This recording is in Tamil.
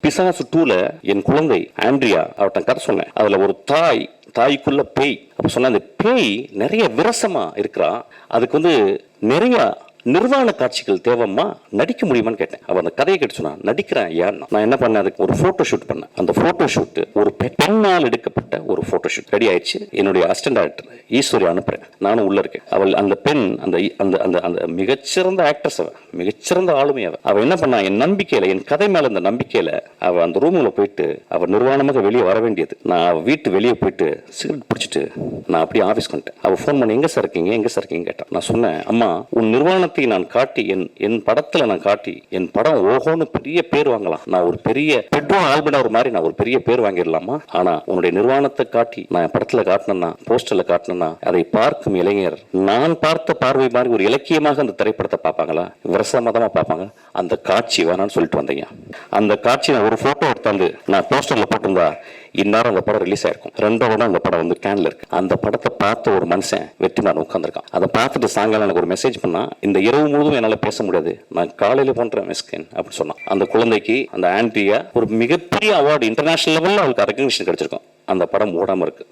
பிசாசு 2ல என் குழந்தை ஆண்ட்ரியா அவட்ட கதை சொன்னேன். அதுல ஒரு தாய்க்குள்ள பேய். அப்ப சொன்ன அந்த பேய் நிறைய விரசமா இருக்கிறா, அதுக்கு நிறைய நிர்வாண காட்சிகள் தேவைம்மா, நடிக்க முடியுமான்னு கேட்டேன். அவர் அந்த கதையை கேட்டு சொன்னா நடிக்கிறேன் ஏன்னா. நான் என்ன பண்ணேன், அதுக்கு ஒரு போட்டோ ஷூட் பண்ணேன். அந்த போட்டோ ஷூட் ஒரு பெண்ணால் எடுக்கப்பட்ட ஒரு போட்டோ ஷூட் ரெடி ஆயிடுச்சு. என்னுடைய அசிஸ்டன்ட் டைரக்டர் ஈஸ்வரி அனுப்புறேன், நானும் உள்ள இருக்கேன். அவள் அந்த பெண் அந்த அந்த அந்த அந்த மிகச்சிறந்த ஆக்ட்ரஸ், அவ மிகச்சிறந்த ஆளுமை. அவ என்ன பண்ணா, என் நம்பிக்கையில, என் கதை மேல இந்த நம்பிக்கையில அவ அந்த ரூம்ல போயிட்டு அவ நிர்வாணமாக வெளியே வர வேண்டியது. நான் வீட்டு வெளியே போயிட்டு சிகரெட் பிடிச்சிட்டு நான் அப்படியே ஆஃபீஸ் வந்துட்டேன். அவ ஃபோன் பண்ணி எங்க சார் இருக்கீங்க கேட்டான். நான் சொன்னேன், அம்மா உன் நிர்வாணத்தை நான் காட்டி, என் படத்துல நான் காட்டி, என் படம் ஓஹோன்னு பெரிய பேர் வாங்கலாம், நான் ஒரு பெரிய பெட்ரோ ஆல்பண்டர் மாதிரி நான் ஒரு பெரிய பேர் வாங்கிடலாமா, ஆனா உன்னுடைய நிர்வாணத்தை காட்டி நான் என் படத்துல காட்டினா, போஸ்டர்ல காட்டினா, அதை பார்க்கும் இளைஞர் நான் பார்த்த பார்வை மாதிரி ஒரு இலக்கியமாக அந்த திரைப்படத்தை பார்ப்பாங்களா, விரசமதமா பார்ப்பாங்க. அந்த காட்சி வேணான்னு சொல்லிட்டு வந்தீங்க. அந்த காட்சி நான் ஒரு போட்டோ எடுத்தாந்து நான் போஸ்டர்ல போட்டிருந்தா இந்நேரம் அந்த படம் ரிலீஸ் ஆயிருக்கும். 2 வருடம் அந்த படம் கேன்ல இருக்கு. அந்த படத்தை பார்த்த ஒரு மனுஷன் வெற்றிமாறன் உட்கார்ந்துருக்கான். அதை பார்த்துட்டு சாயங்காலம் எனக்கு ஒரு மெசேஜ் பண்ணா, இந்த இரவு முழுவதும் என்னால பேச முடியாது, நான் காலையில பண்றேன் மிஸ்கின் அப்படின்னு சொன்னான். அந்த குழந்தைக்கு, அந்த ஆண்ட்ரியா, ஒரு மிகப்பெரிய அவார்டு இன்டர்நேஷனல் லெவல்ல அவளுக்கு ரெகக்னிஷன் கிடைச்சிருக்கும். அந்த படம் ஓடாம இருக்கு.